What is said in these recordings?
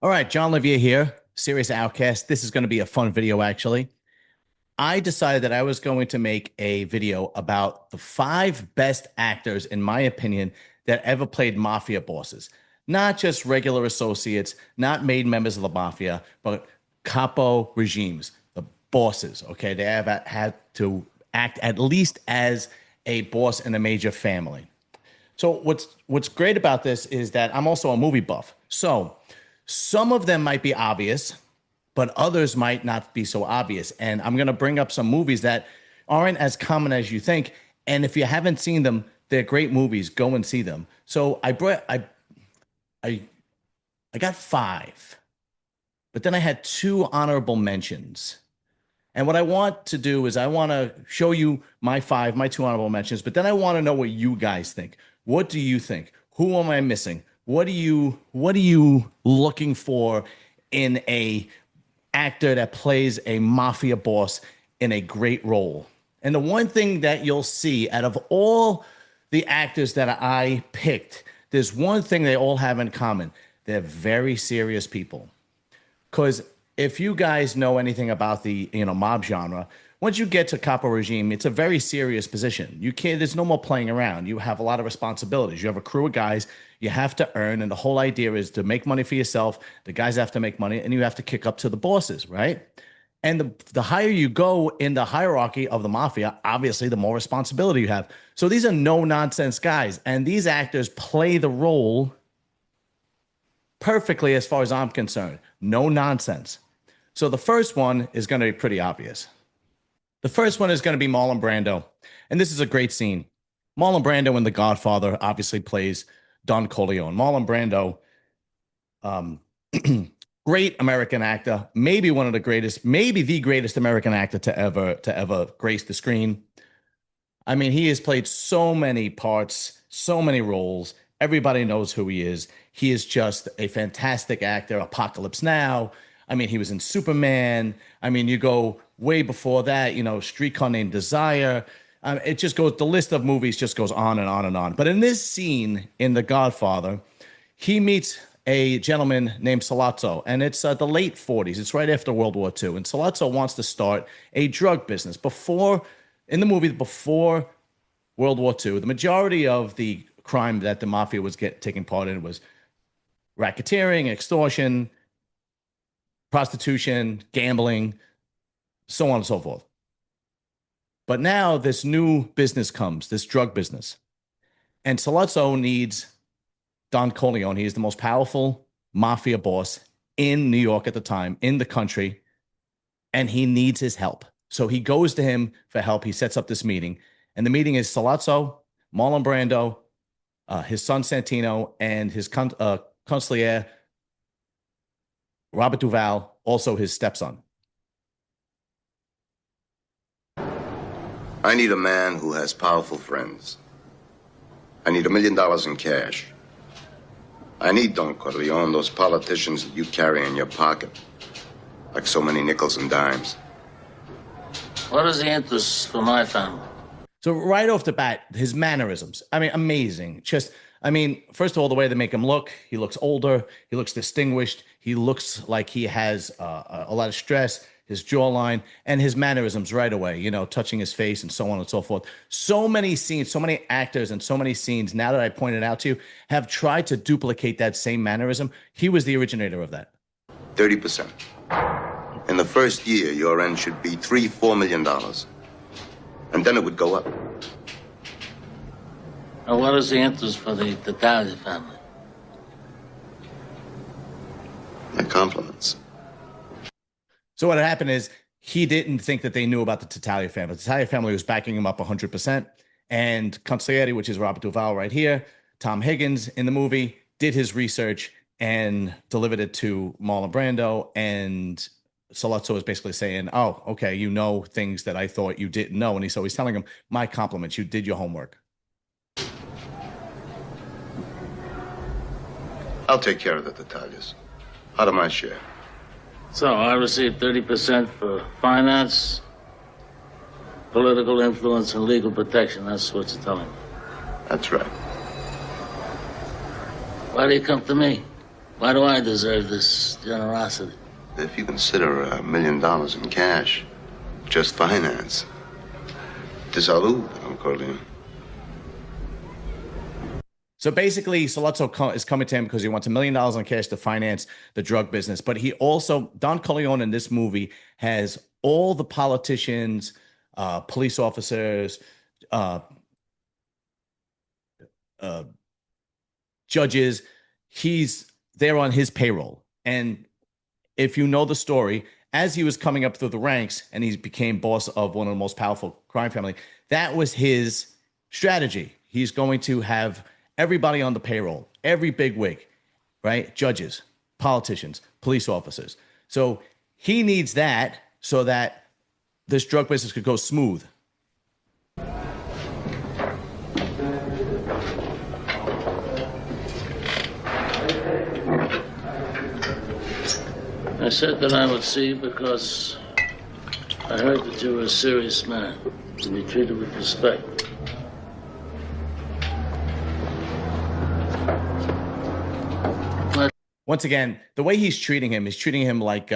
All right, John Livia here, Serious Outcast. This is going to be a fun video, actually. I decided that I was going to make a video about the five best actors, in my opinion, that ever played mafia bosses. Not just regular associates, not made members of the mafia, but capo regimes, the bosses, okay? They have had to act at least as a boss in a major family. So what's great about this is that I'm also a movie buff. So some of them might be obvious, but others might not be so obvious. And I'm going to bring up some movies that aren't as common as you think. And if you haven't seen them, they're great movies. Go and see them. So I I got five, but then I had two honorable mentions. And what I want to do is I want to show you my five, my two honorable mentions, but then I want to know what you guys think. What do you think? Who am I missing? What are you looking for in a actor that plays a mafia boss in a great role? And the one thing that you'll see out of all the actors that I picked, there's one thing they all have in common. They're very serious people. Because if you guys know anything about the mob genre, once you get to capo regime, it's a very serious position. You can't. There's no more playing around. You have a lot of responsibilities. You have a crew of guys. You have to earn, and the whole idea is to make money for yourself. The guys have to make money, and you have to kick up to the bosses, right? And the higher you go in the hierarchy of the mafia, obviously, the more responsibility you have. So these are no nonsense guys, and these actors play the role perfectly as far as I'm concerned. No nonsense. So the first one is going to be pretty obvious. The first one is going to be Marlon Brando. And this is a great scene. Marlon Brando in The Godfather obviously plays Don Corleone. Marlon Brando, um, great American actor, maybe one of the greatest, maybe the greatest American actor to ever grace the screen. I mean, he has played so many parts, so many roles. Everybody knows who he is. He is just a fantastic actor. Apocalypse Now. I mean, he was in Superman. I mean, you go way before that, Streetcar Named Desire. It just goes, the list of movies just goes on and on and on. But in this scene in The Godfather, he meets a gentleman named Salazzo, and it's the late 40s. It's right after World War II. And Salazzo wants to start a drug business. In the movie, before World War II, the majority of the crime that the mafia was taking part in was racketeering, extortion, prostitution, gambling, so on and so forth. But now this new business comes, this drug business. And Salazzo needs Don Corleone. He is the most powerful mafia boss in New York at the time, in the country, and he needs his help. So he goes to him for help. He sets up this meeting, and the meeting is Salazzo, Marlon Brando, his son Santino, and his consigliere, Robert Duvall, also his stepson. I need a man who has powerful friends. I need $1 million in cash. I need, Don Corleone, those politicians that you carry in your pocket, like so many nickels and dimes. What is the interest for my family? So right off the bat, his mannerisms, I mean, amazing. First of all, the way they make him look, he looks older, he looks distinguished, he looks like he has a lot of stress, his jawline, and his mannerisms right away, touching his face and so on and so forth. So many scenes, so many actors and so many scenes, now that I pointed out to you, have tried to duplicate that same mannerism. He was the originator of that. 30%. In the first year, your end should be $3-4 million. And then it would go up. Now, what is the interest for the Tattaglia family? My compliments. So what had happened is he didn't think that they knew about the Tattaglia family. The Tattaglia family was backing him up 100%. And Consigliere, which is Robert Duvall right here, Tom Higgins in the movie, did his research and delivered it to Marlon Brando. And Salazzo is basically saying, oh, okay, you know things that I thought you didn't know. And he's always telling him, my compliments, you did your homework. I'll take care of the Tattaglias. Out of my share. So I received 30% for finance, political influence, and legal protection. That's what you're telling me. That's right. Why do you come to me? Why do I deserve this generosity? If you consider $1 million in cash, just finance, de salud, Don Corleone. So basically, Sollozzo is coming to him because he wants $1 million in cash to finance the drug business. But he also, Don Corleone in this movie has all the politicians, police officers, judges. He's there on his payroll. And if you know the story, as he was coming up through the ranks and he became boss of one of the most powerful crime family, that was his strategy. He's going to have everybody on the payroll, every bigwig, right? Judges, politicians, police officers. So he needs that so that this drug business could go smooth. I said that I would see you because I heard that you were a serious man, to be treated with respect. Once again, the way he's treating him like with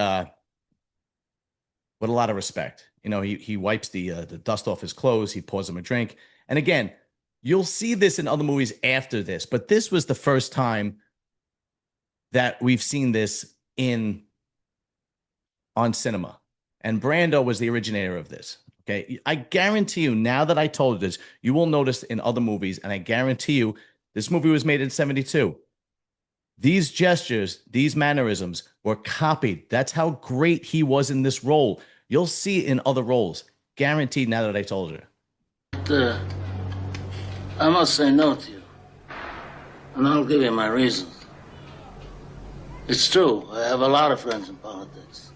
a lot of respect. You know, he wipes the dust off his clothes. He pours him a drink. And again, you'll see this in other movies after this, but this was the first time that we've seen this on cinema. And Brando was the originator of this. Okay, I guarantee you, now that I told you this, you will notice in other movies, and I guarantee you, this movie was made in 1972. These gestures, these mannerisms were copied. That's how great he was in this role. You'll see it in other roles. Guaranteed now that I told you. But, I must say no to you. And I'll give you my reasons. It's true, I have a lot of friends in politics.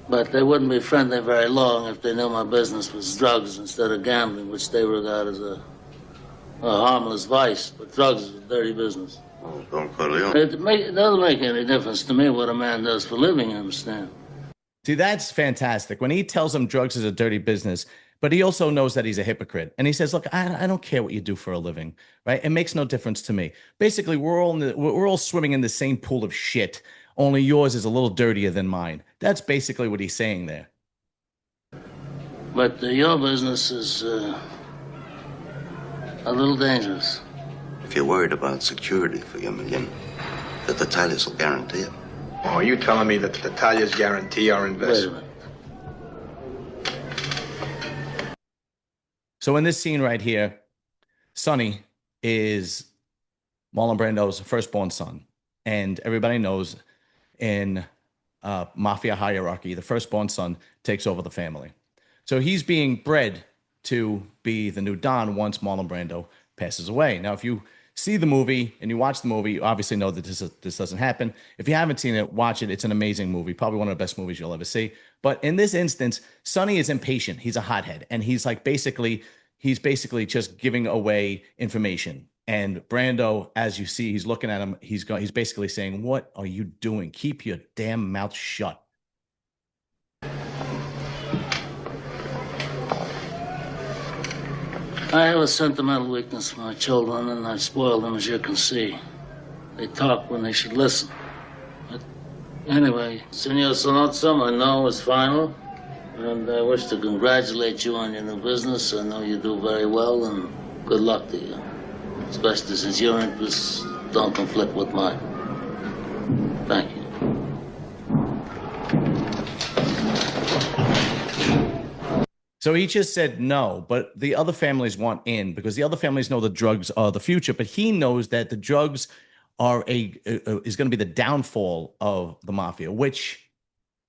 But they wouldn't be friendly very long if they knew my business was drugs instead of gambling, which they regard as a harmless vice. But drugs is a dirty business. Oh, Don Corleone. It doesn't make any difference to me what a man does for a living, you understand? See, that's fantastic. When he tells him drugs is a dirty business, but he also knows that he's a hypocrite. And he says, look, I don't care what you do for a living, right? It makes no difference to me. Basically, we're all swimming in the same pool of shit, only yours is a little dirtier than mine. That's basically what he's saying there. But your business is a little dangerous. If you're worried about security for your million, the Tatalias will guarantee it. Oh, are you telling me that the Tatalias guarantee our investment? Wait a minute. So in this scene right here, Sonny is Marlon Brando's firstborn son. And everybody knows in Mafia hierarchy, the firstborn son takes over the family. So he's being bred to be the new Don once Marlon Brando passes away. Now, if you see the movie and you watch the movie, you obviously know that this doesn't happen. If you haven't seen it, watch it. It's an amazing movie, probably one of the best movies you'll ever see. But in this instance, Sonny is impatient. He's a hothead, and he's basically just giving away information. And Brando, as you see, he's looking at him. He's basically saying, "What are you doing? Keep your damn mouth shut." I have a sentimental weakness for my children, and I spoil them, as you can see. They talk when they should listen. But anyway, Senor Sollozzo, my no is final, and I wish to congratulate you on your new business. I know you do very well, and good luck to you. Especially since your interests don't conflict with mine. Thank you. So he just said no, but the other families want in because the other families know the drugs are the future, but he knows that the drugs are is going to be the downfall of the mafia, which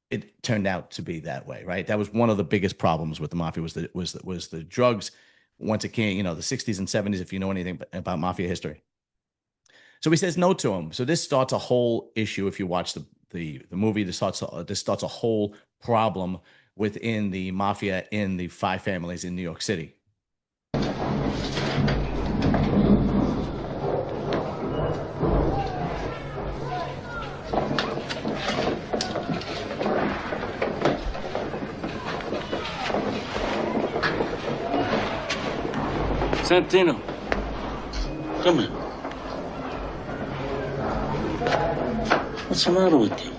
it turned out to be that way, right? That was one of the biggest problems with the mafia was the drugs. Once it came, the 60s and 70s, if you know anything about mafia history. So he says no to him. So this starts a whole issue. If you watch the movie, this starts a whole problem within the mafia in the five families in New York City. Santino, come here. What's the matter with you?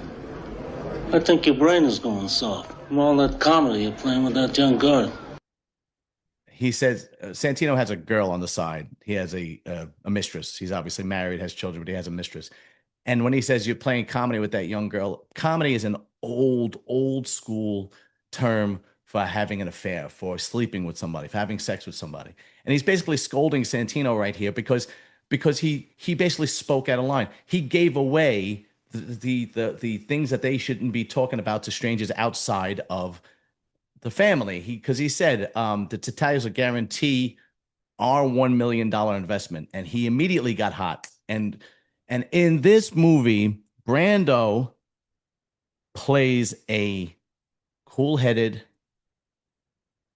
I think your brain is going soft from all that comedy you're playing with that young girl. He says Santino has a girl on the side. He has a mistress. He's obviously married, has children, but he has a mistress. And when he says you're playing comedy with that young girl, comedy is an old school term for having an affair, for sleeping with somebody, for having sex with somebody. And he's basically scolding Santino right here because he basically spoke out of line. He gave away the things that they shouldn't be talking about to strangers outside of the family. Because he said the Tatalios will guarantee our $1 million investment, and he immediately got hot. And in this movie, Brando plays a cool-headed,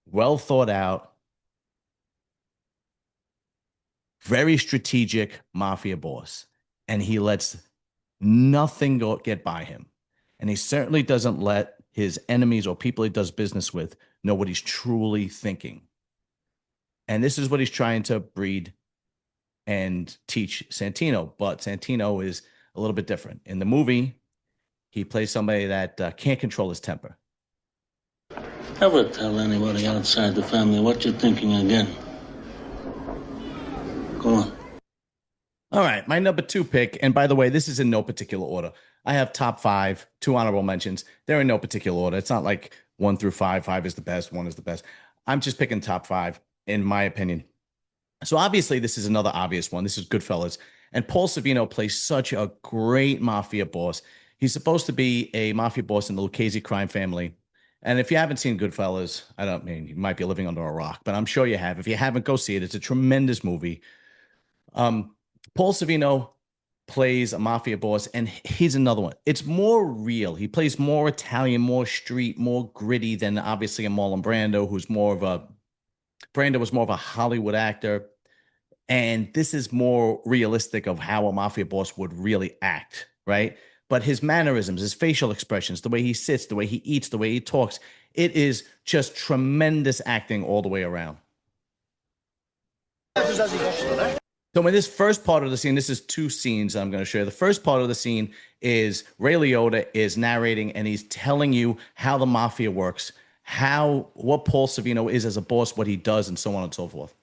well thought out, very strategic mafia boss, and he lets nothing get by him. And he certainly doesn't let his enemies or people he does business with know what he's truly thinking. And this is what he's trying to breed and teach Santino. But Santino is a little bit different. In the movie, he plays somebody that can't control his temper. Never tell anybody outside the family what you're thinking again. Go on. All right, my number 2 pick, and by the way, this is in no particular order. I have top 5, 2 honorable mentions. They're in no particular order. It's not like 1 through 5. 5 is the best, 1 is the best. I'm just picking top 5, in my opinion. So obviously, this is another obvious one. This is Goodfellas. And Paul Sorvino plays such a great mafia boss. He's supposed to be a mafia boss in the Lucchese crime family. And if you haven't seen Goodfellas, I don't mean you might be living under a rock, but I'm sure you have. If you haven't, go see it. It's a tremendous movie. Paul Sorvino plays a mafia boss, and he's another one. It's more real. He plays more Italian, more street, more gritty than obviously a Marlon Brando, Brando was more of a Hollywood actor. And this is more realistic of how a mafia boss would really act, right? But his mannerisms, his facial expressions, the way he sits, the way he eats, the way he talks, it is just tremendous acting all the way around. So in this first part of the scene, this is 2 scenes I'm going to show you. The first part of the scene is Ray Liotta is narrating, and he's telling you how the mafia works, what Paul Sorvino is as a boss, what he does, and so on and so forth.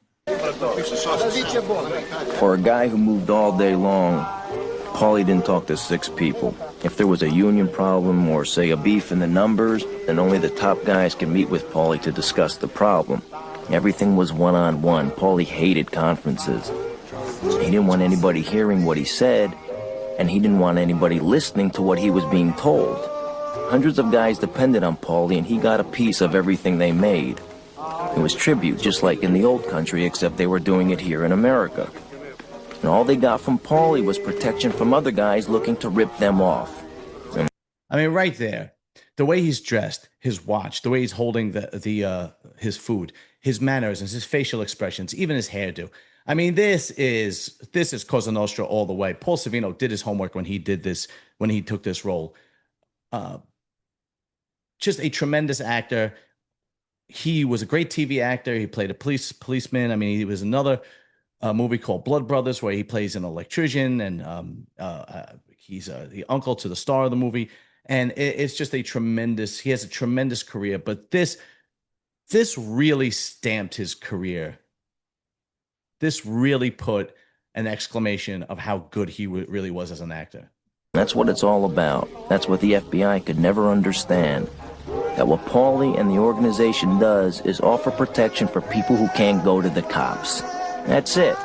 For a guy who moved all day long, Paulie didn't talk to 6 people. If there was a union problem or, say, a beef in the numbers, then only the top guys could meet with Paulie to discuss the problem. Everything was one-on-one. Paulie hated conferences. He didn't want anybody hearing what he said, and he didn't want anybody listening to what he was being told. Hundreds of guys depended on Paulie, and he got a piece of everything they made. It was tribute, just like in the old country, except they were doing it here in America. And all they got from Paulie was protection from other guys looking to rip them off. I mean, right there, the way he's dressed, his watch, the way he's holding his food, his manners, his facial expressions, even his hairdo. I mean, this is Cosa Nostra all the way. Paul Sorvino did his homework when he took this role. Just a tremendous actor. He was a great TV actor. He played a policeman. I mean, he was another movie called Blood Brothers where he plays an electrician, and he's the uncle to the star of the movie. And it's just he has a tremendous career. But this really stamped his career. This really put an exclamation of how good he really was as an actor. That's what it's all about. That's what the FBI could never understand. That what Paulie and the organization does is offer protection for people who can't go to the cops. That's it.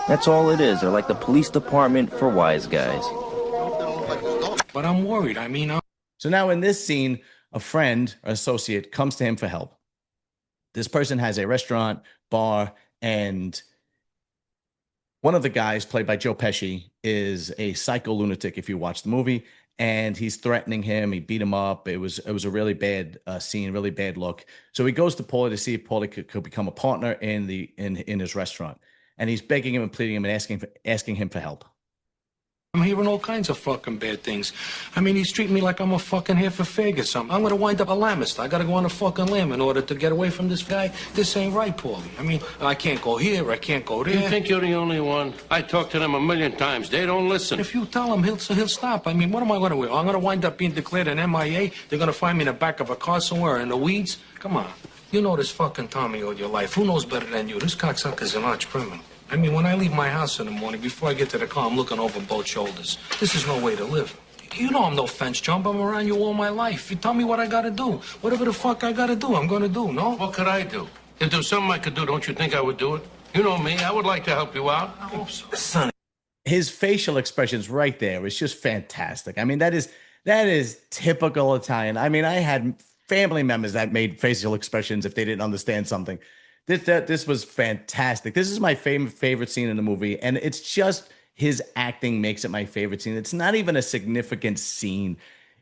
That's all it is. They're like the police department for wise guys. But I'm worried. So now in this scene, a friend or associate comes to him for help. This person has a restaurant, bar, and one of the guys, played by Joe Pesci, is a psycho lunatic, if you watch the movie, and he's threatening him. He beat him up. It was a really bad scene, really bad look. So he goes to Paulie to see if Paulie could become a partner in his restaurant. And he's begging him and pleading him and asking him for help. I'm hearing all kinds of fucking bad things. I mean, he's treating me like I'm a fucking heifer fag or something. I'm gonna wind up a lamist. I gotta go on a fucking lamb in order to get away from this guy. This ain't right, Paulie. I mean, I can't go here, I can't go there. You think you're the only one? I talked to them a million times. They don't listen. If you tell him, he'll stop. I mean, what am I gonna do? I'm gonna wind up being declared an MIA? They're gonna find me in the back of a car somewhere in the weeds? Come on. You know this fucking Tommy all your life. Who knows better than you? This cocksucker's an arch criminal. I mean, when I leave my house in the morning, before I get to the car, I'm looking over both shoulders. This is no way to live. You know I'm no fence jump. I'm around you all my life. You tell me what I gotta do. Whatever the fuck I gotta do, I'm gonna do, no? What could I do? If there was something I could do, don't you think I would do it? You know me. I would like to help you out. I hope so. Sonny. His facial expressions right there is just fantastic. I mean, that is typical Italian. I mean, I had family members that made facial expressions if they didn't understand something. This was fantastic. This is my favorite scene in the movie, and it's just his acting makes it my favorite scene. It's not even a significant scene.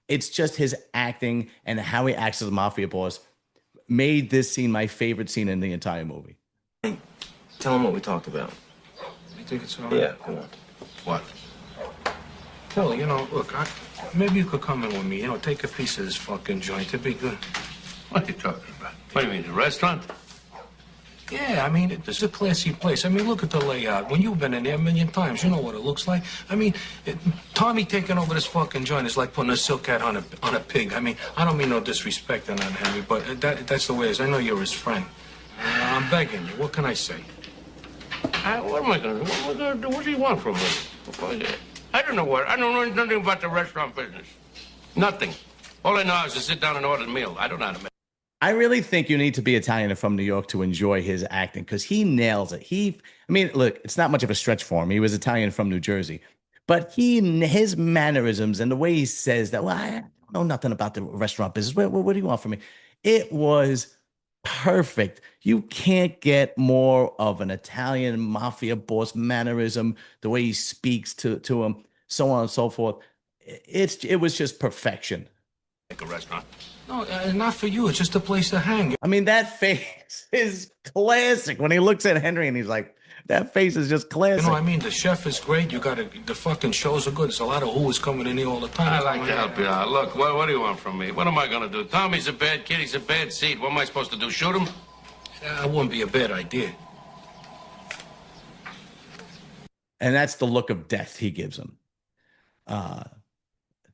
It's just his acting and how he acts as a mafia boss made this scene my favorite scene in the entire movie. Tell him what we talked about. You think it's all right? Yeah, come on. What? Well, you know, look, maybe you could come in with me. You know, take a piece of this fucking joint. It'd be good. What are you talking about? What do you mean, the restaurant? Yeah, I mean, it's a classy place. I mean, look at the layout. When you've been in there a million times, you know what it looks like. I mean, Tommy taking over this fucking joint is like putting a silk hat on a pig. I mean, I don't mean no disrespect on that, Henry, but that's the way it is. I know you're his friend. I'm begging you. What can I say? What am I going to do? What am I going to do? What do you want from me? I don't know I don't know nothing about the restaurant business. Nothing. All I know is to sit down and order the meal. I don't know how to make. I really think you need to be Italian and from New York to enjoy his acting because he nails it. I mean, look, it's not much of a stretch for him. He was Italian from New Jersey, but his mannerisms and the way he says that, well, I don't know nothing about the restaurant business. What do you want from me? It was perfect. You can't get more of an Italian mafia boss mannerism, the way he speaks to him, so on and so forth. It was just perfection. Like a restaurant. No, not for you. It's just a place to hang. I mean, that face is classic. When he looks at Henry and he's like, that face is just classic. You know, I mean, the chef is great. The fucking shows are good. There's a lot of who's coming in here all the time. I like to help you out. Look, what do you want from me? What am I going to do? Tommy's a bad kid. He's a bad seed. What am I supposed to do? Shoot him? That wouldn't be a bad idea. And that's the look of death he gives him.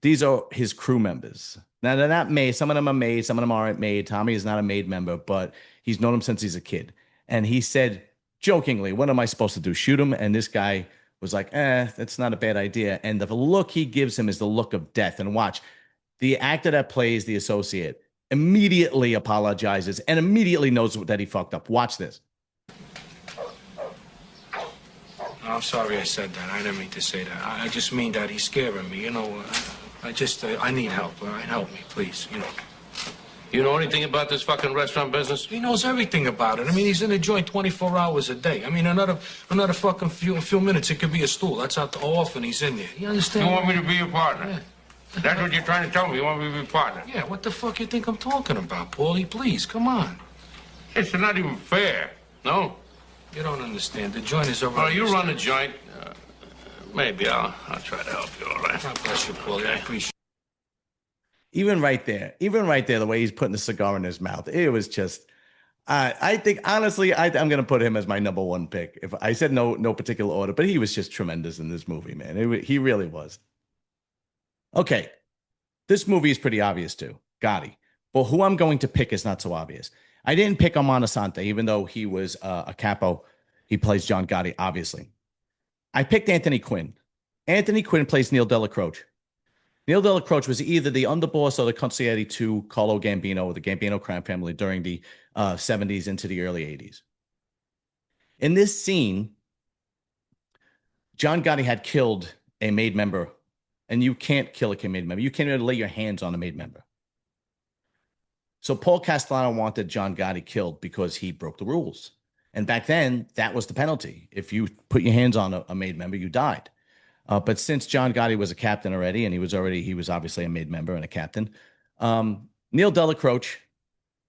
These are his crew members. Now, they're not made. Some of them are made. Some of them aren't made. Tommy is not a made member, but he's known him since he's a kid. And he said, jokingly, what am I supposed to do? Shoot him? And this guy was like, that's not a bad idea. And the look he gives him is the look of death. And watch, the actor that plays the associate immediately apologizes and immediately knows that he fucked up. Watch this. I'm sorry I said that. I didn't mean to say that. I just mean that he's scaring me. You know, I need help. All right, help me, please. You know. You know anything about this fucking restaurant business? He knows everything about it. I mean, he's in the joint 24 hours a day. I mean, another fucking few minutes, it could be a stool. That's how often he's in there. You understand? You want me to be your partner? Yeah. That's what you're trying to tell me. You want me to be your partner? Yeah, what the fuck you think I'm talking about, Paulie? Please, come on. It's not even fair. No? You don't understand. The joint is over. Oh, you run the joint. Maybe I'll try to help you, all right? God bless you, Paulie. Okay. I appreciate it. Even right there, the way he's putting the cigar in his mouth, it was just, I think, honestly, I'm going to put him as my number one pick. If I said no particular order, but he was just tremendous in this movie, man. He really was. Okay. This movie is pretty obvious too, Gotti. But who I'm going to pick is not so obvious. I didn't pick Colasanto, even though he was a capo. He plays John Gotti, obviously. I picked Anthony Quinn. Anthony Quinn plays Neil Delacroce. Neil Delacroce was either the underboss or the consigliere to Carlo Gambino or the Gambino crime family during the 70s into the early 80s. In this scene, John Gotti had killed a made member, and you can't kill a made member. You can't even lay your hands on a made member. So Paul Castellano wanted John Gotti killed because he broke the rules. And back then, that was the penalty. If you put your hands on a made member, you died. But since John Gotti was a captain already, and he was obviously a made member and a captain, Neil Delacroce,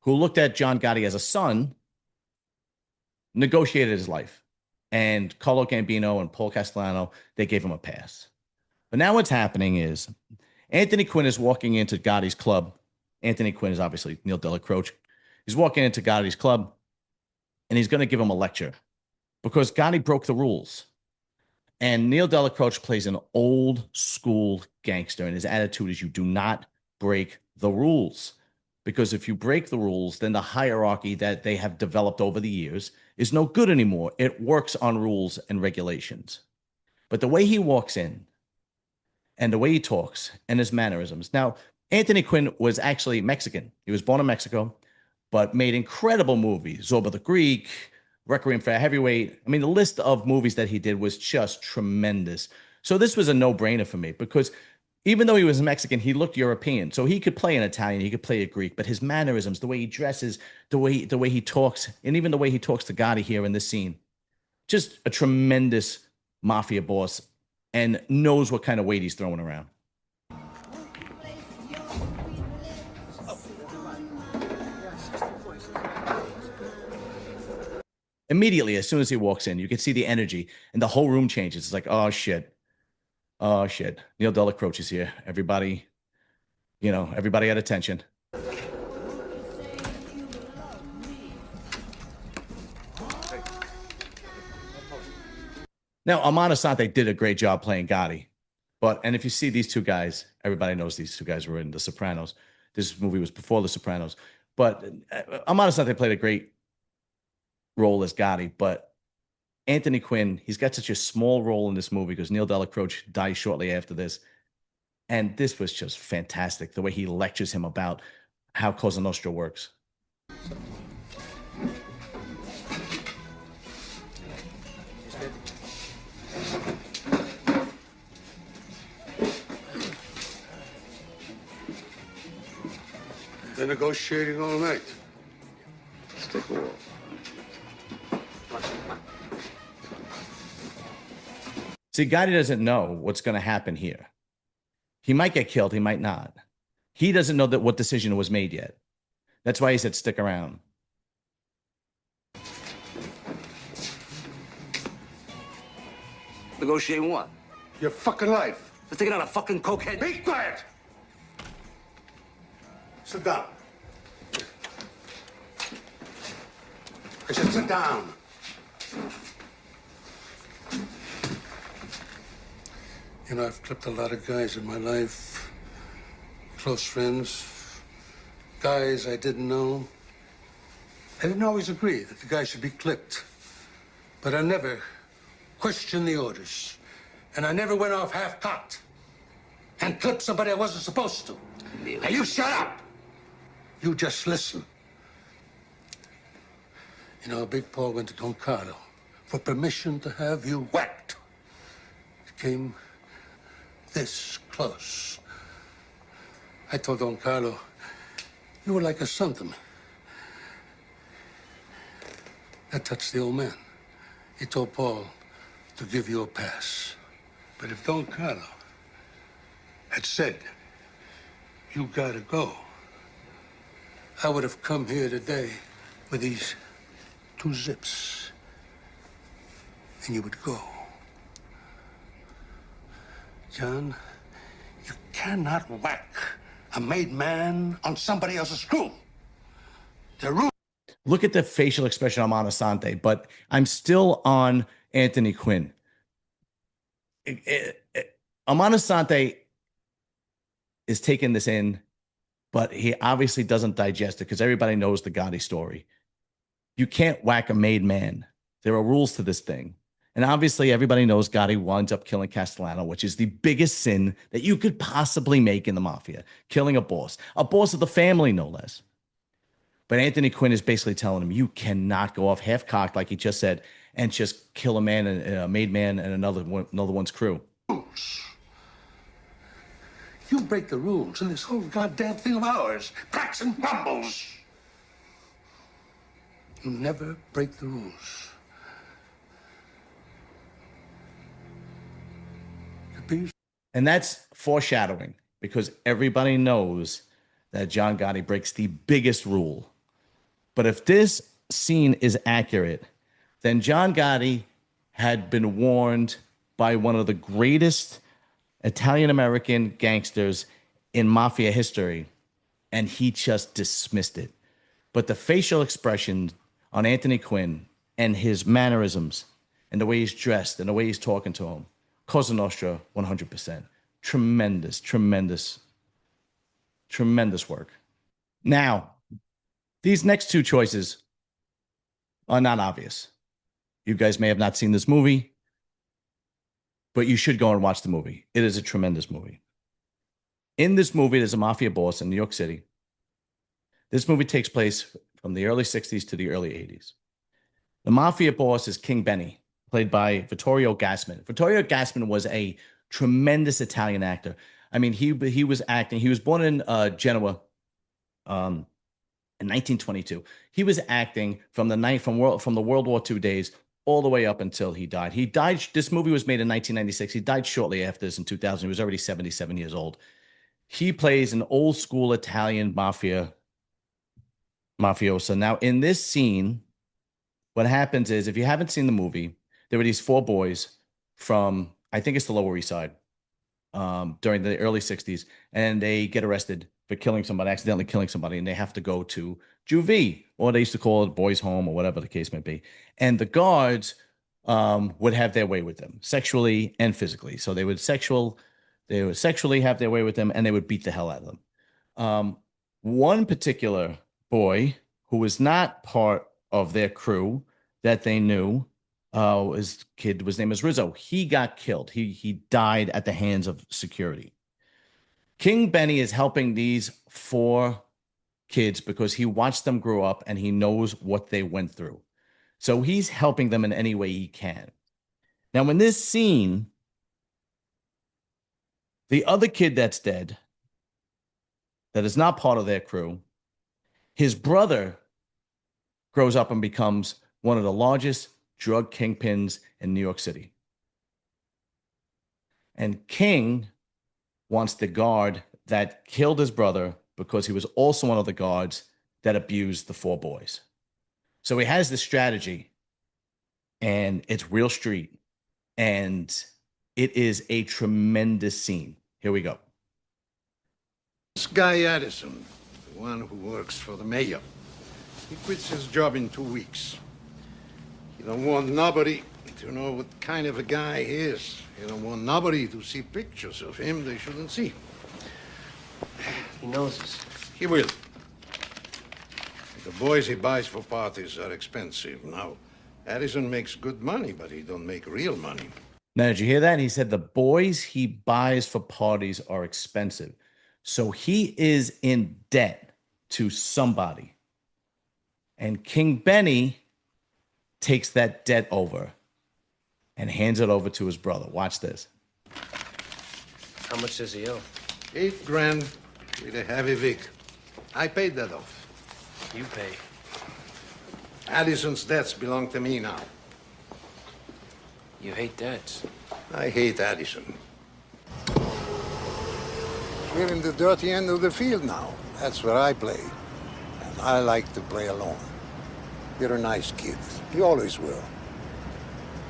who looked at John Gotti as a son, negotiated his life. And Carlo Gambino and Paul Castellano, they gave him a pass. But now what's happening is Anthony Quinn is walking into Gotti's club. Anthony Quinn is obviously Neil Delacroce. He's walking into Gotti's club, and he's going to give him a lecture because Gotti broke the rules. And Neil Delacroce plays an old school gangster, and his attitude is you do not break the rules. Because if you break the rules, then the hierarchy that they have developed over the years is no good anymore. It works on rules and regulations. But the way he walks in and the way he talks and his mannerisms. Now, Anthony Quinn was actually Mexican. He was born in Mexico, but made incredible movies. Zorba the Greek, Requiem for a Heavyweight. I mean, the list of movies that he did was just tremendous. So this was a no-brainer for me because even though he was Mexican, he looked European. So he could play an Italian, he could play a Greek, but his mannerisms, the way he dresses, the way he talks, and even the way he talks to Gotti here in this scene, just a tremendous mafia boss and knows what kind of weight he's throwing around. Immediately, as soon as he walks in, you can see the energy and the whole room changes. It's like, oh shit. Oh shit. Neil Delacroce is here. Everybody, everybody at attention. Now, Amon Asante did a great job playing Gotti. And if you see these two guys, everybody knows these two guys were in The Sopranos. This movie was before The Sopranos. But Amon Asante played a great role as Gotti, but Anthony Quinn, he's got such a small role in this movie because Neil Delacroce dies shortly after this. And this was just fantastic, the way he lectures him about how Cosa Nostra works. They're negotiating all night. Stick wall. See, Gotti doesn't know what's going to happen here. He might get killed. He might not. He doesn't know that what decision was made yet. That's why he said, stick around. Negotiating what? Your fucking life. They're taking out a fucking cokehead. Be quiet! Sit down. I said sit down. You know, I've clipped a lot of guys in my life. Close friends. Guys I didn't know. I didn't always agree that the guy should be clipped. But I never questioned the orders. And I never went off half-cocked and clipped somebody I wasn't supposed to. Now you shut up! You just listen. You know, Big Paul went to Don Carlo for permission to have you whacked. It came this close. I told Don Carlo, you were like a son to me. That touched the old man. He told Paul to give you a pass. But if Don Carlo had said, you gotta go, I would have come here today with these 2 zips, and you would go. John, you cannot whack a made man on somebody else's crew. The rule. Look at the facial expression on Asante, but I'm still on Anthony Quinn. Amon Asante is taking this in, but he obviously doesn't digest it because everybody knows the Gotti story. You can't whack a made man. There are rules to this thing. And obviously everybody knows Gotti winds up killing Castellano, which is the biggest sin that you could possibly make in the mafia, killing a boss of the family, no less. But Anthony Quinn is basically telling him, you cannot go off half-cocked, like he just said, and just kill a man, a made man, and another one's crew. You break the rules, and this whole goddamn thing of ours cracks and crumbles. You never break the rules. And that's foreshadowing, because everybody knows that John Gotti breaks the biggest rule. But if this scene is accurate, then John Gotti had been warned by one of the greatest Italian-American gangsters in Mafia history, and he just dismissed it. But the facial expression on Anthony Quinn and his mannerisms and the way he's dressed and the way he's talking to him, Cosa Nostra, 100%. Tremendous, tremendous, tremendous work. Now, these next two choices are not obvious. You guys may have not seen this movie, but you should go and watch the movie. It is a tremendous movie. In this movie, there's a mafia boss in New York City. This movie takes place from the early 60s to the early 80s. The mafia boss is King Benny, played by Vittorio Gassman. Vittorio Gassman was a tremendous Italian actor. I mean, he was acting. He was born in Genoa in 1922. He was acting from the World War II days all the way up until he died. He died. This movie was made in 1996. He died shortly after this in 2000. He was already 77 years old. He plays an old school Italian mafioso. Now, in this scene, what happens is, if you haven't seen the movie, there were these four boys from, I think it's the Lower East Side, during the early 60s, and they get arrested for killing somebody, accidentally killing somebody, and they have to go to juvie, or they used to call it boys' home, or whatever the case may be. And the guards would have their way with them, sexually and physically. So they would sexually have their way with them, and they would beat the hell out of them. One particular boy who was not part of their crew that they knew, his name is Rizzo. He got killed. He died at the hands of security. King Benny is helping these four kids because he watched them grow up and he knows what they went through. So he's helping them in any way he can. Now, in this scene, the other kid that's dead, that is not part of their crew, his brother grows up and becomes one of the largest drug kingpins in New York City. And King wants the guard that killed his brother because he was also one of the guards that abused the four boys. So he has this strategy, and it's real street, and it is a tremendous scene. Here we go. This guy Addison, the one who works for the mayor, he quits his job in 2 weeks. He don't want nobody to know what kind of a guy he is. He don't want nobody to see pictures of him they shouldn't see. He knows us. He will. The boys he buys for parties are expensive. Now, Addison makes good money, but he don't make real money. Now, did you hear that? He said the boys he buys for parties are expensive. So he is in debt to somebody. And King Benny takes that debt over and hands it over to his brother. Watch this. How much does he owe? $8 grand with a heavy Vic. I paid that off. You pay. Addison's debts belong to me now. You hate debts. I hate Addison. We're in the dirty end of the field now. That's where I play. And I like to play alone. You're a nice kid. You always will.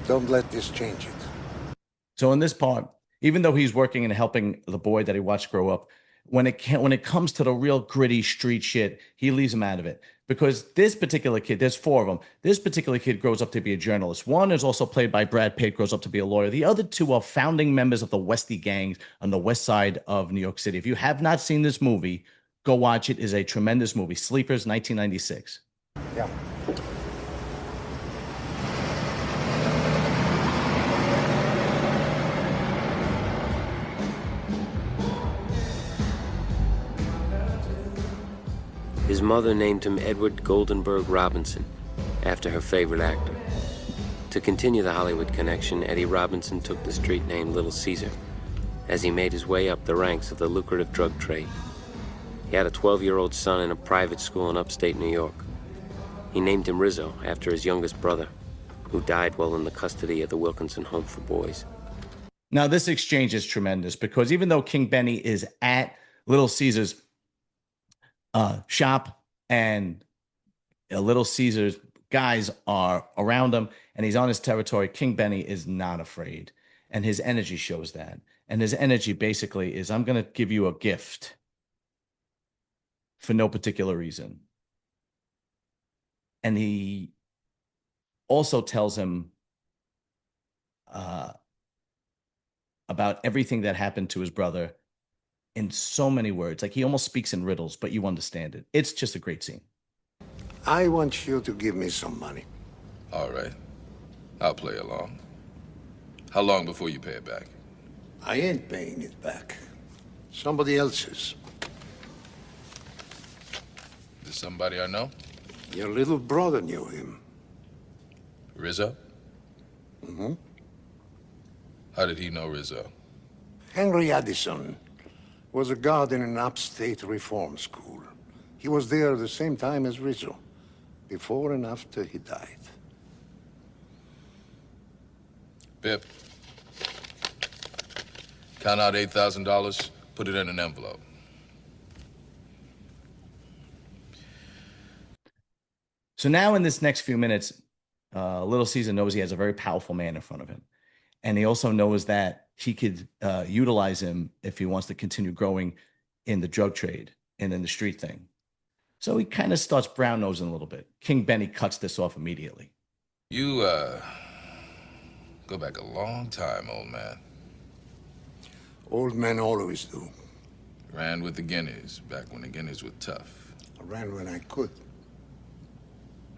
Don't let this change it. So in this part, even though he's working and helping the boy that he watched grow up, when it comes to the real gritty street shit, he leaves him out of it. Because this particular kid, there's four of them. This particular kid grows up to be a journalist. One is also played by Brad Pitt, grows up to be a lawyer. The other two are founding members of the Westie gangs on the west side of New York City. If you have not seen this movie, go watch it. It is a tremendous movie. Sleepers, 1996. Yeah. His mother named him Edward Goldenberg Robinson, after her favorite actor. To continue the Hollywood connection, Eddie Robinson took the street name Little Caesar as he made his way up the ranks of the lucrative drug trade. He had a 12-year-old son in a private school in upstate New York. He named him Rizzo after his youngest brother, who died while in the custody of the Wilkinson Home for Boys. Now, this exchange is tremendous because even though King Benny is at Little Caesar's shop and Little Caesar's guys are around him and he's on his territory, King Benny is not afraid, and his energy shows that. And his energy basically is, I'm going to give you a gift for no particular reason. And he also tells him about everything that happened to his brother in so many words. Like he almost speaks in riddles, but you understand it. It's just a great scene. I want you to give me some money. All right. I'll play along. How long before you pay it back? I ain't paying it back. Somebody else is. Is this somebody I know? Your little brother knew him. Rizzo? Mm-hmm. How did he know Rizzo? Henry Addison was a guard in an upstate reform school. He was there at the same time as Rizzo, before and after he died. Pip, count out $8,000, put it in an envelope. So now in this next few minutes, Little Caesar knows he has a very powerful man in front of him. And he also knows that he could utilize him if he wants to continue growing in the drug trade and in the street thing. So he kind of starts brown nosing a little bit. King Benny cuts this off immediately. You, go back a long time, old man. Old men always do. Ran with the Guineas, back when the Guineas were tough. I ran when I could.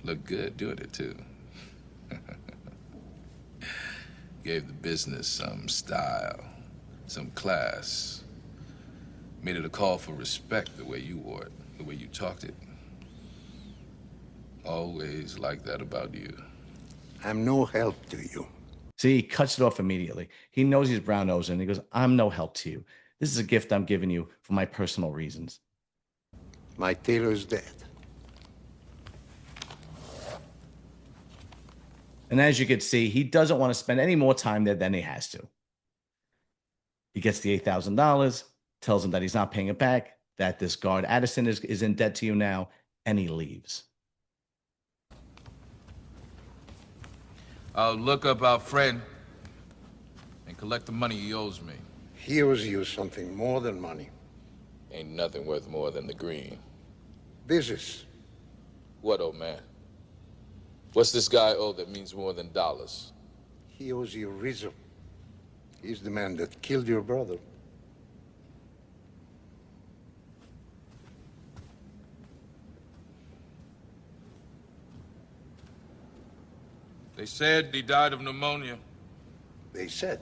Looked good doing it, too. Gave the business some style, some class. Made it a call for respect the way you wore it, the way you talked it. Always like that about you. I'm no help to you. See, he cuts it off immediately. He knows he's brown nosing, and he goes, I'm no help to you. This is a gift I'm giving you for my personal reasons. My tailor is dead. And as you can see, he doesn't want to spend any more time there than he has to. He gets the $8,000, tells him that he's not paying it back, that this guard Addison is in debt to you now, and he leaves. I'll look up our friend and collect the money he owes me. He owes you something more than money. Ain't nothing worth more than the green. Business. What, old man? What's this guy owe that means more than dollars? He owes you Rizzo. He's the man that killed your brother. They said he died of pneumonia. They said.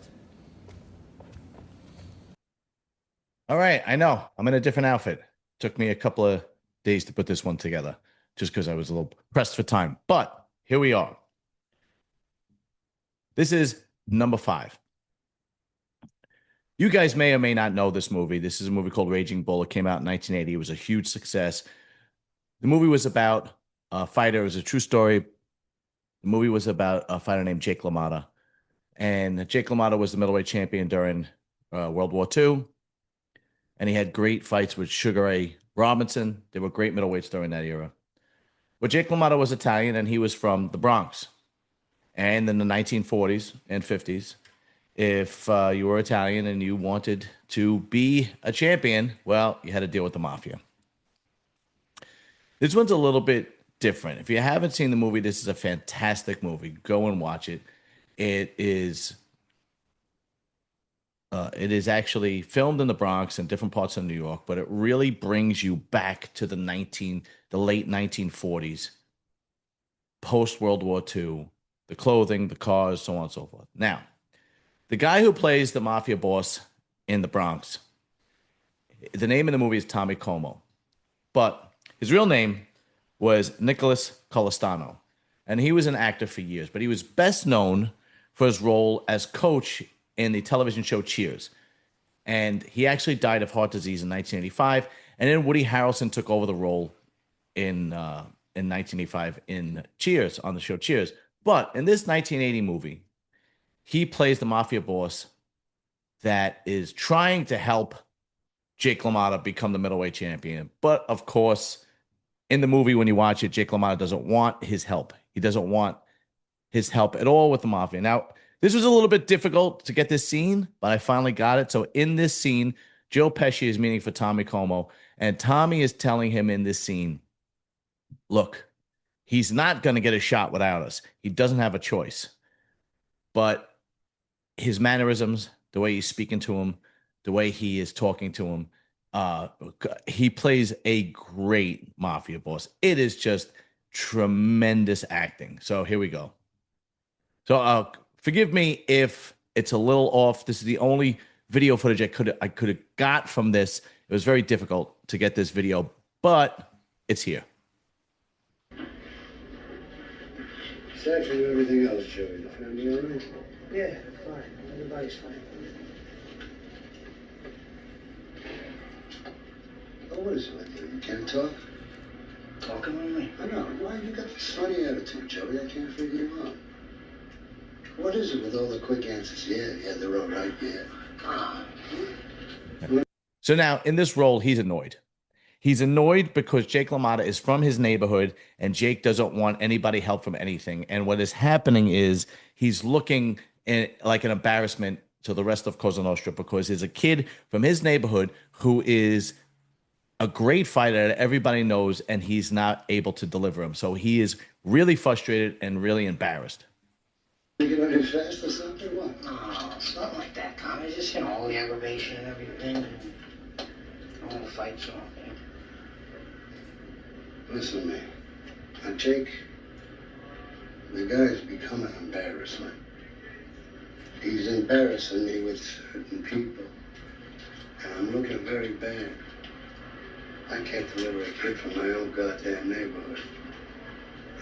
All right, I know. I'm in a different outfit. Took me a couple of days to put this one together just because I was a little pressed for time. But here we are. This is number 5. You guys may or may not know this movie. This is a movie called Raging Bull. It came out in 1980. It was a huge success. The movie was about a fighter. It was a true story. The movie was about a fighter named Jake LaMotta. And Jake LaMotta was the middleweight champion during World War II. And he had great fights with Sugar Ray Robinson. They were great middleweights during that era. But Jake LaMotta was Italian, and he was from the Bronx. And in the 1940s and 50s, if you were Italian and you wanted to be a champion, well, you had to deal with the Mafia. This one's a little bit different. If you haven't seen the movie, this is a fantastic movie. Go and watch it. It is actually filmed in the Bronx and different parts of New York, but it really brings you back to the late 1940s, post World War II, the clothing, the cars, so on and so forth. Now, the guy who plays the Mafia boss in the Bronx, the name in the movie is Tommy Como, but his real name was Nicholas Colasanto, and he was an actor for years, but he was best known for his role as coach in the television show Cheers. And he actually died of heart disease in 1985, and then Woody Harrelson took over the role in 1985 in Cheers, on the show Cheers. But in this 1980 movie, he plays the Mafia boss that is trying to help Jake LaMotta become the middleweight champion. But of course, in the movie, when you watch it, Jake LaMotta doesn't want his help. He doesn't want his help at all with the Mafia. Now, This was a little bit difficult to get this scene, but I finally got it. So in this scene, Joe Pesci is meeting for Tommy Como, and Tommy is telling him in this scene, look, he's not going to get a shot without us. He doesn't have a choice. But his mannerisms, the way he's speaking to him, the way he is talking to him, he plays a great mafia boss. It is just tremendous acting. So here we go. So forgive me if it's a little off. This is the only video footage I could have got from this. It was very difficult to get this video, but it's here. Aside from everything else, Joey, the family all right? Yeah, fine. Everybody's fine. Oh, what is it with you? You can't talk? Talking with me? I know. Why you got this funny attitude, Joey? I can't figure you out. What is it with all the quick answers? Yeah, they're all right, yeah. So now, in this role, he's annoyed. He's annoyed because Jake LaMotta is from his neighborhood, and Jake doesn't want anybody help from anything. And what is happening is he's looking like an embarrassment to the rest of Cosa Nostra because there's a kid from his neighborhood who is a great fighter that everybody knows, and he's not able to deliver him. So he is really frustrated and really embarrassed. You get on him fast or something? What? No, it's not like that, Tom. It's just, all the aggravation and everything. And all the fights and all that. Listen to me. Now, Jake, the guy's become an embarrassment. He's embarrassing me with certain people. And I'm looking very bad. I can't deliver a kid from my own goddamn neighborhood.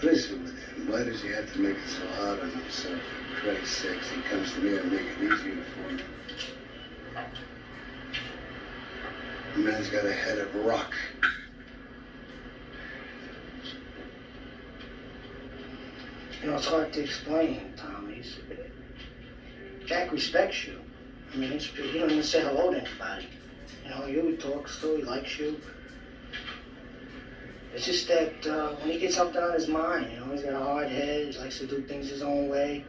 Listen with him. Why does he have to make it so hard on himself? For Christ's sakes, he comes to me and make it easier for me. The man's got a head of rock. It's hard to explain, Tom. Jack respects you. I mean, he don't even say hello to anybody. You talks to, he likes you. It's just that when he gets something on his mind, he's got a hard head, he likes to do things his own way.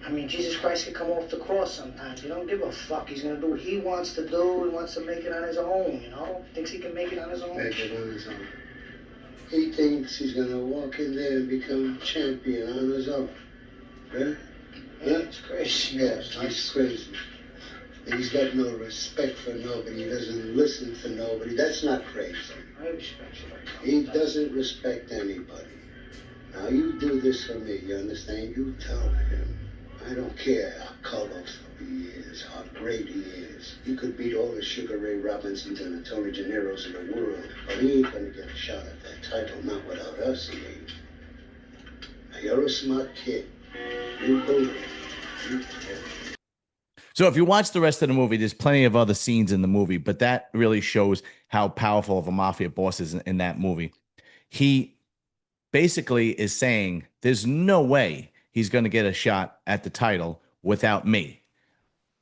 I mean, Jesus Christ could come off the cross sometimes. He don't give a fuck. He's gonna do what he wants to do. He wants to make it on his own, Thinks he can make it on his own. Make it on his own. He thinks he's gonna walk in there and become champion on his own. Right? Yeah, it's crazy. Yes, he's crazy. He's got no respect for nobody. He doesn't listen to nobody. That's not crazy. I respect you. He doesn't respect anybody. Now, you do this for me, you understand? You tell him. I don't care how colorful he is, how great he is. He could beat all the Sugar Ray Robinsons and the Tony Janeros in the world, but he ain't gonna get a shot at that title, not without us, he ain't. Now, you're a smart kid. You believe it. You tell him. So if you watch the rest of the movie, there's plenty of other scenes in the movie, but that really shows how powerful of a mafia boss is in that movie. He basically is saying there's no way he's going to get a shot at the title without me.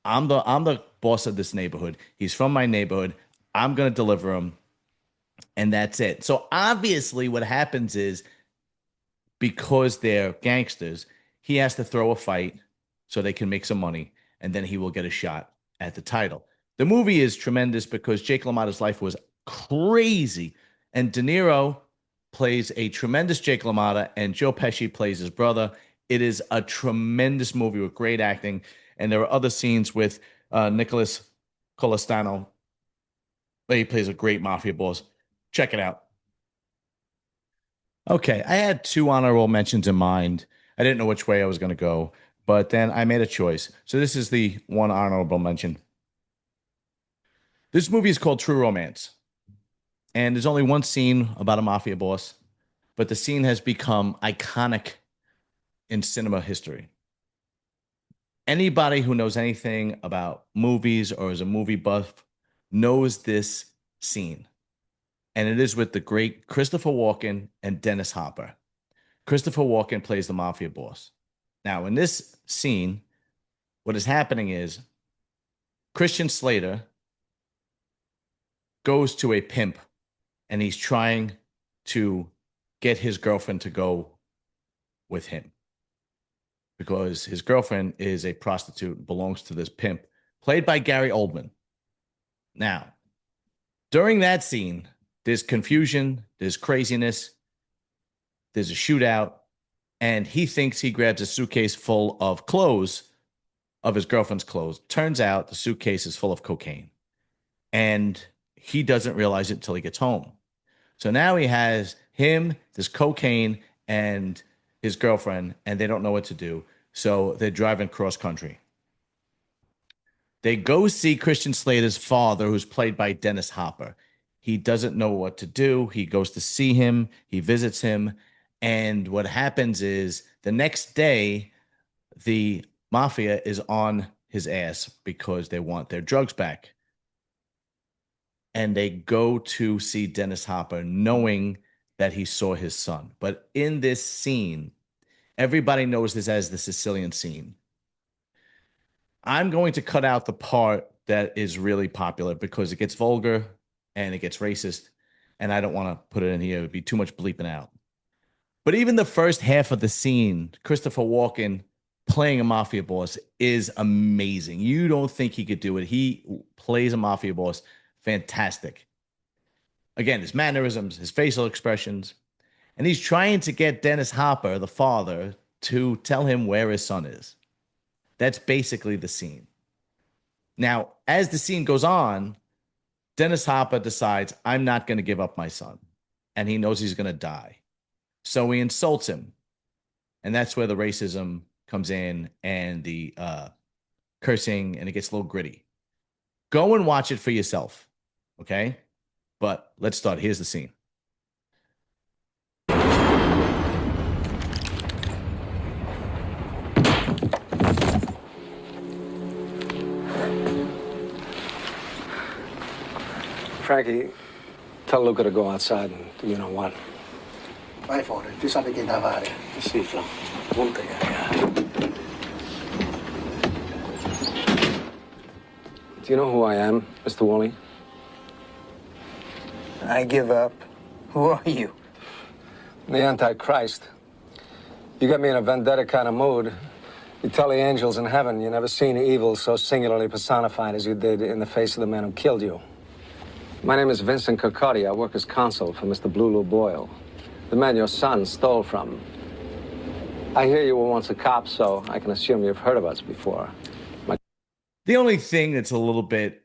I'm the boss of this neighborhood. He's from my neighborhood. I'm going to deliver him, and that's it. So obviously what happens is because they're gangsters, he has to throw a fight so they can make some money, and then he will get a shot at the title. The movie is tremendous because Jake LaMotta's life was crazy, and De Niro plays a tremendous Jake LaMotta, and Joe Pesci plays his brother. It is a tremendous movie with great acting, and there are other scenes with Nicholas Colasanto where he plays a great mafia boss. Check it out. Okay, I had 2 honorable mentions in mind. I didn't know which way I was going to go, but then I made a choice. So this is the one honorable mention. This movie is called True Romance. And there's only one scene about a mafia boss, but the scene has become iconic in cinema history. Anybody who knows anything about movies or is a movie buff knows this scene. And it is with the great Christopher Walken and Dennis Hopper. Christopher Walken plays the mafia boss. Now, in this scene, what is happening is Christian Slater goes to a pimp and he's trying to get his girlfriend to go with him. because his girlfriend is a prostitute, belongs to this pimp, played by Gary Oldman. Now, during that scene, there's confusion, there's craziness, there's a shootout, and he thinks he grabs a suitcase full of clothes, of his girlfriend's clothes. Turns out the suitcase is full of cocaine, and he doesn't realize it until he gets home. So now he has him, this cocaine, and his girlfriend, and they don't know what to do. So they're driving cross country. They go see Christian Slater's father, who's played by Dennis Hopper. He doesn't know what to do. He goes to see him. He visits him. And what happens is the next day, the Mafia is on his ass because they want their drugs back. And they go to see Dennis Hopper knowing that he saw his son. But in this scene, everybody knows this as the Sicilian scene. I'm going to cut out the part that is really popular because it gets vulgar and it gets racist, and I don't want to put it in here. It would be too much bleeping out. But even the first half of the scene, Christopher Walken playing a mafia boss is amazing. You don't think he could do it. He plays a mafia boss fantastic. Again, his mannerisms, his facial expressions, and he's trying to get Dennis Hopper, the father, to tell him where his son is. That's basically the scene. Now, as the scene goes on, Dennis Hopper decides, I'm not going to give up my son. And he knows he's going to die. So he insults him. And that's where the racism comes in and the cursing, and it gets a little gritty. Go and watch it for yourself. Okay? But let's start. Here's the scene. Frankie, tell Luca to go outside and do you know what? Vai fuori, tu sai che da fare. Sì, Flo. Punta Do you know who I am, Mr. Wally? I give up. Who are you? The Antichrist. You got me in a vendetta kind of mood. You tell the angels in heaven you never seen evil so singularly personified as you did in the face of the man who killed you. My name is Vincent Kirkcaldy. I work as consul for Mr. Blue Boyle, the man your son stole from. I hear you were once a cop, so I can assume you've heard of us before. The only thing that's a little bit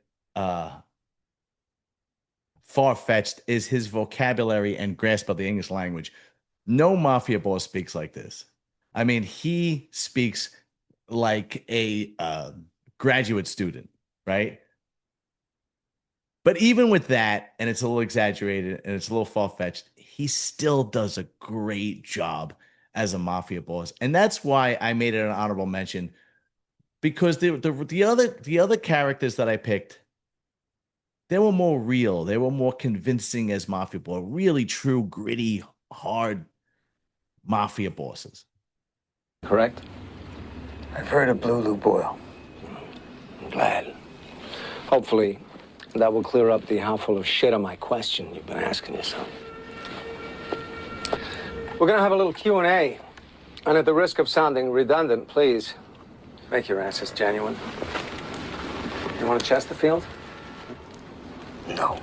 far-fetched is his vocabulary and grasp of the English language. No mafia boss speaks like this. I mean, he speaks like a graduate student, right? But even with that, and it's a little exaggerated and it's a little far-fetched, he still does a great job as a mafia boss. And that's why I made it an honorable mention, because the other characters that I picked, they were more real. They were more convincing as mafia boss, really true, gritty, hard mafia bosses. Correct? I've heard of Blue Boyle. I'm glad. Hopefully, that will clear up the how full of shit of my question you've been asking yourself. We're going to have a little Q&A. And at the risk of sounding redundant, please make your answers genuine. You want a Chesterfield? No.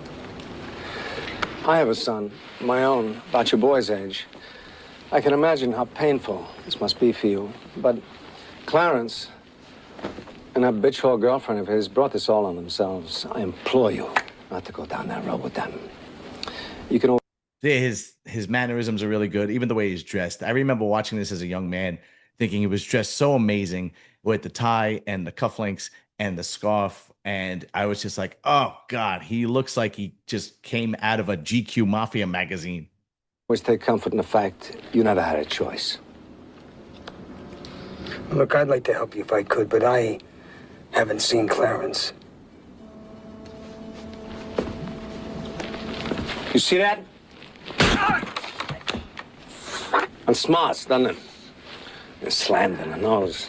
I have a son, my own, about your boy's age. I can imagine how painful this must be for you. But Clarence and that bitch-hole girlfriend of his brought this all on themselves. I implore you not to go down that road with them. You can... His mannerisms are really good, even the way he's dressed. I remember watching this as a young man, thinking he was dressed so amazing with the tie and the cufflinks and the scarf. And I was just like, oh, God, he looks like he just came out of a GQ Mafia magazine. Always take comfort in the fact you never had a choice. Look, I'd like to help you if I could, but I haven't seen Clarence. You see that? And smarts, doesn't it? You're slammed in the nose.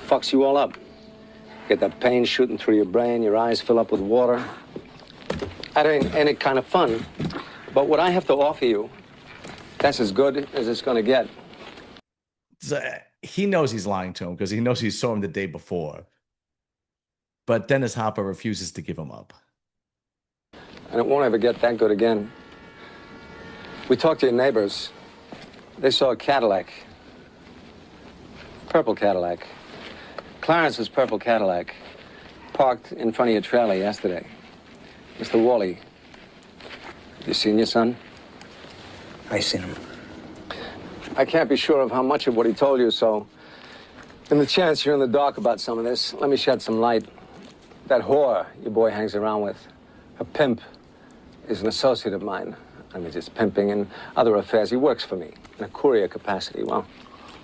Fucks you all up. Get that pain shooting through your brain, your eyes fill up with water. That ain't any kind of fun. But what I have to offer you, that's as good as it's going to get. he knows he's lying to him because he knows he saw him the day before. But Dennis Hopper refuses to give him up. And it won't ever get that good again. We talked to your neighbors. They saw a Cadillac. Purple Cadillac. Clarence's purple Cadillac. Parked in front of your trailer yesterday. Mr. Wally, you seen your son? I seen him. I can't be sure of how much of what he told you, so in the chance you're in the dark about some of this, let me shed some light. That whore your boy hangs around with, a pimp, is an associate of mine. I mean, just pimping and other affairs. He works for me in a courier capacity. Well,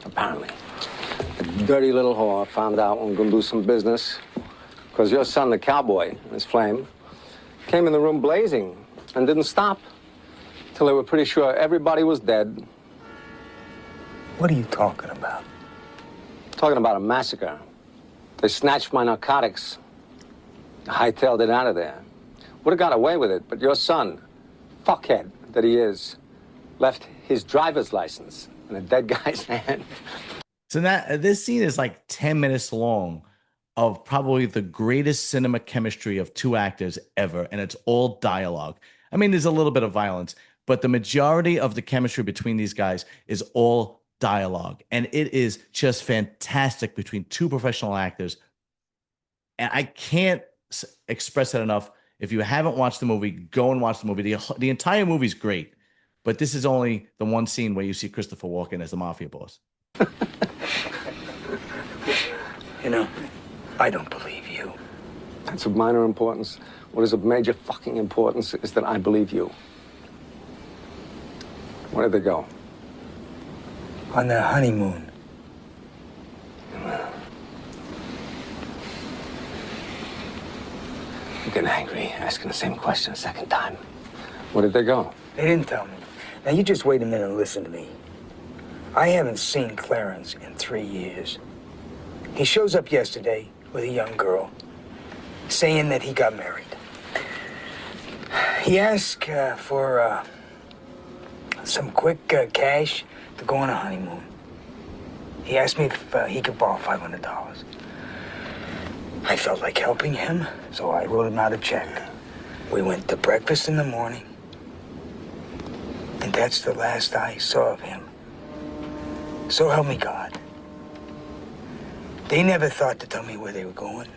apparently. The dirty little whore found out we were going to do some business because your son, the cowboy, Miss Flame, came in the room blazing and didn't stop till they were pretty sure everybody was dead. What are you talking about? Talking about a massacre. They snatched my narcotics, hightailed it out of there. Would have got away with it, but your son, fuckhead that he is, left his driver's license in a dead guy's hand. So this scene is like 10 minutes long of probably the greatest cinema chemistry of two actors ever, and it's all dialogue. I mean, there's a little bit of violence, but the majority of the chemistry between these guys is all dialogue, and it is just fantastic between two professional actors. And I can't express it enough. If you haven't watched the movie, go and watch the movie. The entire movie is great, but this is only the one scene where you see Christopher Walken as the mafia boss. You know, I don't believe you. That's of minor importance. What is of major fucking importance is that I believe you. Where did they go? On their honeymoon. I'm getting angry, asking the same question a second time. Where did they go? They didn't tell me. Now, you just wait a minute and listen to me. I haven't seen Clarence in 3 years. He shows up yesterday with a young girl, saying that he got married. He asked for some quick cash to go on a honeymoon. He asked me if he could borrow $500. I felt like helping him, so I wrote him out a check. We went to breakfast in the morning, and that's the last I saw of him. So help me God. They never thought to tell me where they were going.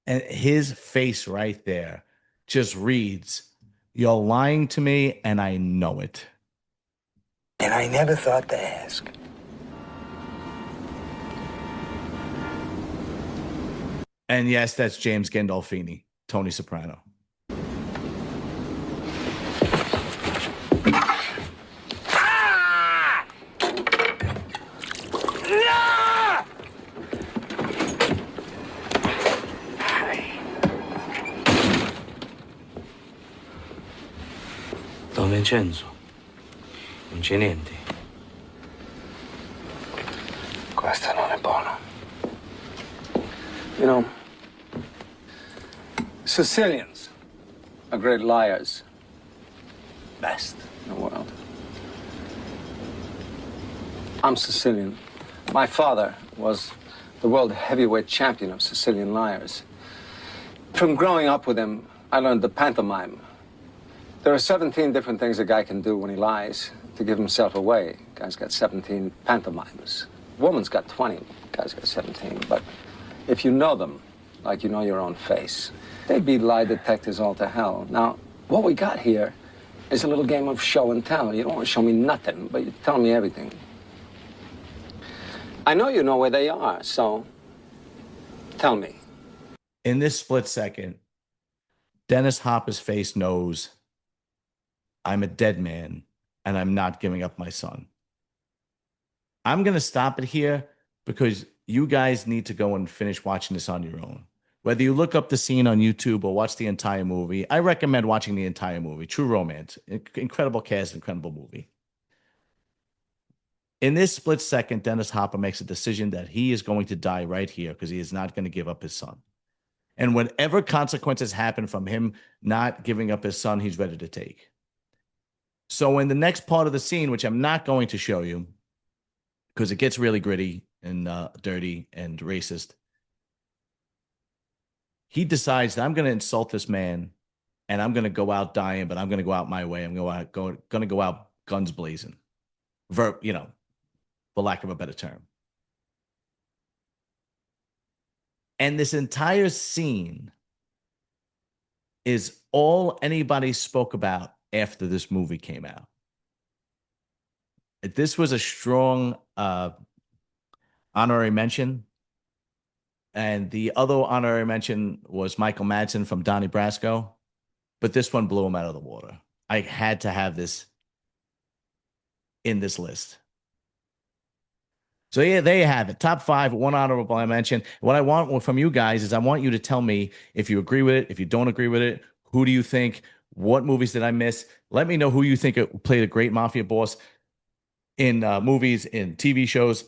And his face right there just reads, "You're lying to me, and I know it." And I never thought to ask. And yes, that's James Gandolfini, Tony Soprano. Don Vincenzo, non c'è niente. Questo non è buono. You know, Sicilians are great liars. Best in the world. I'm Sicilian. My father was the world heavyweight champion of Sicilian liars. From growing up with him, I learned the pantomime. There are 17 different things a guy can do when he lies to give himself away. Guy's got 17 pantomimes. Woman's got 20. Guy's got 17. But if you know them, like you know your own face, they'd be lie detectors all to hell. Now, what we got here is a little game of show and tell. You don't want to show me nothing, but you tell me everything. I know you know where they are, so tell me. In this split second, Dennis Hopper's face knows I'm a dead man and I'm not giving up my son. I'm going to stop it here because you guys need to go and finish watching this on your own. Whether you look up the scene on YouTube or watch the entire movie, I recommend watching the entire movie. True romance, incredible cast, incredible movie. In this split second, Dennis Hopper makes a decision that he is going to die right here because he is not going to give up his son. And whatever consequences happen from him not giving up his son, he's ready to take. So in the next part of the scene, which I'm not going to show you, because it gets really gritty and dirty and racist. He decides that I'm going to insult this man, and I'm going to go out dying, but I'm going to go out my way. I'm going to go out guns blazing, for lack of a better term. And this entire scene is all anybody spoke about after this movie came out. This was a strong honorary mention. And the other honorary mention was Michael Madsen from Donnie Brasco. But this one blew him out of the water. I had to have this in this list. So yeah, there you have it. Top 5, one honorable mention. What I want from you guys is I want you to tell me if you agree with it, if you don't agree with it, who do you think, what movies did I miss? Let me know who you think played a great mafia boss in movies, in TV shows.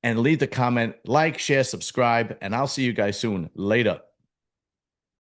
And leave the comment, like, share, subscribe, and I'll see you guys soon. Later.